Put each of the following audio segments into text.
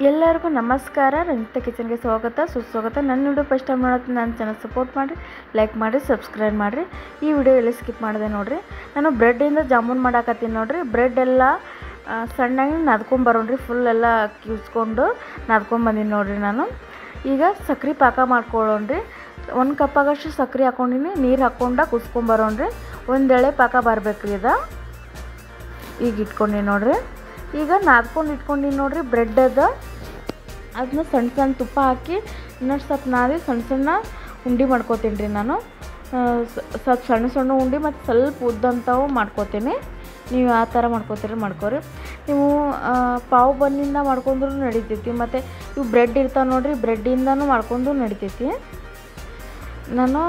ಎಲ್ಲರಿಗೂ ನಮಸ್ಕಾರ. ರಂಜಿತಾ ಕಿಚನ್ಗೆ ಸ್ವಾಗತ ಸುಸ್ವಾಗತ. ನನ್ನ ವಿಡಿಯೋ ಫಸ್ಟ್ ಟೈಮ್ ನೋಡೋದು ನನ್ನ ಚಾನಲ್ ಸಪೋರ್ಟ್ ಮಾಡಿರಿ, ಲೈಕ್ ಮಾಡಿರಿ, ಸಬ್ಸ್ಕ್ರೈಬ್ ಮಾಡಿರಿ. ಈ ವಿಡಿಯೋ ಎಲ್ಲಿ ಸ್ಕಿಪ್ ಮಾಡಿದೆ ನೋಡಿರಿ. ನಾನು ಬ್ರೆಡ್ಡಿಂದ ಜಾಮೂನ್ ಮಾಡಾಕತ್ತೀನಿ ನೋಡಿರಿ. ಬ್ರೆಡ್ ಎಲ್ಲ ಸಣ್ಣಗೆ ನಾದ್ಕೊಂಬರೋಣ್ರಿ. ಫುಲ್ ಎಲ್ಲ ಕಿವ್ಸ್ಕೊಂಡು ನಾದ್ಕೊಂಬಂದೀನಿ ನೋಡಿರಿ. ನಾನು ಈಗ ಸಕ್ರೆ ಪಾಕ ಮಾಡ್ಕೊಳ್ಳೋಣ್ರಿ. 1 ಕಪ್ ಆಗಷ್ಟು ಸಕ್ರೆ ಹಾಕ್ಕೊಂಡಿನಿ. ನೀರು ಹಾಕ್ಕೊಂಡು ಕುಸ್ಕೊಂಬರೋಣ್ರಿ. ಒಂದೆಳೆ ಪಾಕ ಬರಬೇಕ್ರಿ. ಈಗ ಇಟ್ಕೊಂಡಿನಿ ನೋಡಿರಿ. ಈಗ ನಾದ್ಕೊಂಡು ಇಟ್ಕೊಂಡಿನಿ ನೋಡಿರಿ. ಬ್ರೆಡ್ ಅದನ್ನ ಸಣ್ಣ ಸಣ್ಣ ತುಪ್ಪ ಹಾಕಿ ಇನ್ನಷ್ಟು ಸ್ವಲ್ಪ ನಾದಿ ಸಣ್ಣ ಸಣ್ಣ ಉಂಡೆ ಮಾಡ್ಕೋತೀನಿ ರೀ. ನಾನು ಸ್ವಲ್ಪ ಸಣ್ಣ ಸಣ್ಣ ಉಂಡೆ ಮತ್ತು ಸ್ವಲ್ಪ ಉದ್ದಂಥವು ಮಾಡ್ಕೋತೀನಿ. ನೀವು ಯಾವ ಥರ ಮಾಡ್ಕೋತೀರಿ ಮಾಡ್ಕೋರಿ. ನೀವು ಪಾವು ಬನ್ನಿಂದ ಮಾಡ್ಕೊಂಡ್ರೂ ನಡಿತೈತಿ. ಮತ್ತು ಇವು ಬ್ರೆಡ್ ಇರ್ತಾವೆ ನೋಡಿರಿ, ಬ್ರೆಡ್ಡಿಂದನೂ ಮಾಡ್ಕೊಂಡು ನಡಿತೈತಿ. ನಾನು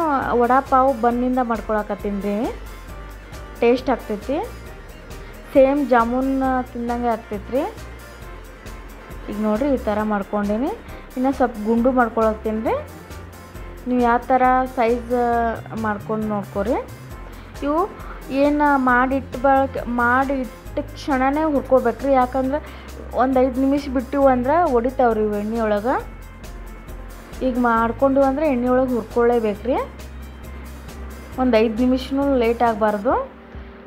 ವಡಾ ಪಾವು ಬನ್ನಿಂದ ಮಾಡ್ಕೊಳಕತ್ತೀನಿ ರೀ. ಟೇಸ್ಟ್ ಆಗ್ತೈತಿ. ಸೇಮ್ ಜಾಮೂನ್ ತಿಂದಂಗೆ ಆಗ್ತೈತ್ರಿ. ಈಗ ನೋಡಿರಿ ಈ ಥರ ಮಾಡ್ಕೊಂಡೀನಿ. ಇನ್ನು ಸ್ವಲ್ಪ ಗುಂಡು ಮಾಡ್ಕೊಳತ್ತೀನಿ ರೀ. ನೀವು ಯಾವ ಥರ ಸೈಜ್ ಮಾಡ್ಕೊಂಡು ನೋಡ್ಕೊರಿ. ಇವು ಏನು ಮಾಡಿಟ್ಟ ಕ್ಷಣನೇ ಹುರ್ಕೋಬೇಕ್ರಿ. ಯಾಕಂದ್ರೆ ಒಂದು 5 ನಿಮಿಷ ಬಿಟ್ಟಿವು ಅಂದ್ರೆ ಹೊಡಿತಾವ್ರಿ ಇವು ಎಣ್ಣೆ ಒಳಗೆ. ಈಗ ಮಾಡ್ಕೊಂಡು ಅಂದರೆ ಎಣ್ಣೆ ಒಳಗೆ ಹುರ್ಕೊಳ್ಳೇಬೇಕ್ರಿ. ಒಂದು 5 ನಿಮಿಷನೂ ಲೇಟ್ ಆಗಬಾರ್ದು.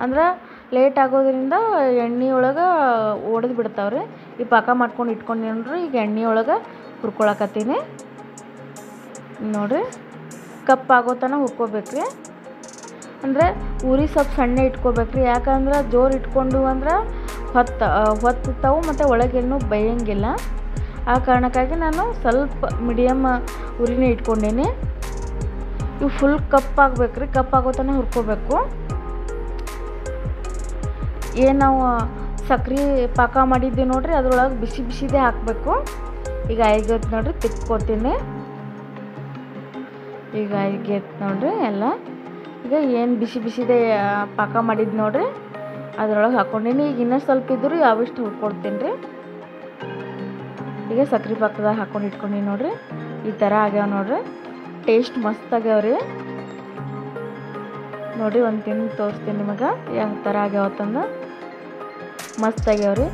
ಅಂದ್ರೆ ಲೇಟ್ ಆಗೋದ್ರಿಂದ ಎಣ್ಣೆ ಒಳಗೆ ಒಡೆದು ಬಿಡ್ತಾವ್ರಿ. ಈ ಪಾಕ ಮಾಡ್ಕೊಂಡು ಇಟ್ಕೊಂಡಿನ್ರಿ. ಈಗ ಎಣ್ಣೆ ಒಳಗೆ ಹುರ್ಕೊಳಕತ್ತೀನಿ ನೋಡಿರಿ. ಕಪ್ ಆಗೋ ತನಕ ಹುರ್ಕೋಬೇಕ್ರಿ. ಅಂದರೆ ಉರಿ ಸ್ವಲ್ಪ ಸಣ್ಣ ಇಟ್ಕೋಬೇಕ್ರಿ. ಯಾಕಂದ್ರೆ ಜೋರು ಇಟ್ಕೊಂಡು ಅಂದ್ರೆ ಹೊತ್ತವು ಮತ್ತು ಒಳಗೇನು ಬೇಯಂಗಿಲ್ಲ. ಆ ಕಾರಣಕ್ಕಾಗಿ ನಾನು ಸ್ವಲ್ಪ ಮೀಡಿಯಮ್ ಉರಿನೇ ಇಟ್ಕೊಂಡೀನಿ. ಇವು ಫುಲ್ ಕಪ್ ಆಗಬೇಕ್ರಿ. ಕಪ್ ಆಗೋ ತನಕ ಹುರ್ಕೋಬೇಕು. ಏನು ನಾವು ಸಕ್ರೆ ಪಾಕ ಮಾಡಿದ್ದೀವಿ ನೋಡಿರಿ, ಅದ್ರೊಳಗೆ ಬಿಸಿ ಬಿಸಿದೇ ಹಾಕಬೇಕು. ಈಗ ಆಗೈತೆ ನೋಡಿರಿ, ತಿಕ್ಕೋತೀನಿ. ಈಗ ಆಗೈತೆ ನೋಡಿರಿ ಎಲ್ಲ. ಈಗ ಏನು ಬಿಸಿ ಬಿಸಿದೇ ಪಾಕ ಮಾಡಿದ್ದು ನೋಡಿರಿ, ಅದ್ರೊಳಗೆ ಹಾಕ್ಕೊಂಡೀನಿ. ಈಗ ಇನ್ನೂ ಸ್ವಲ್ಪ ಇದ್ದರೂ ಯಾವಿಷ್ಟು ಹುರ್ಕೊಡ್ತೀನಿ ರೀ. ಈಗ ಸಕ್ರೆ ಪಾಕದಾಗ ಹಾಕ್ಕೊಂಡು ಇಟ್ಕೊಂಡೀನಿ ನೋಡಿರಿ. ಈ ಥರ ಆಗ್ಯಾವ ನೋಡಿರಿ. ಟೇಸ್ಟ್ ಮಸ್ತ್ ಆಗ್ಯಾವ್ರಿ. ನೋಡಿ ಒಂದು ತಿಂದು ತೋರಿಸ್ತೀನಿ ನಿಮಗೆ ಯಾವ ಥರ ಆಗ್ಯಾವತ್ತಂದು. ಮಸ್ತ್ ಆಗ್ಯಾವ್ರಿ.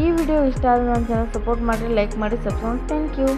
ಈ ವಿಡಿಯೋ ಇಷ್ಟ ಆದ್ರೆ ನನ್ನ ಚಾನಲ್ ಸಪೋರ್ಟ್ ಮಾಡಿರಿ, ಲೈಕ್ ಮಾಡಿ, ಸಬ್ಸ್ಕ್ರೈಬ್. Thank you.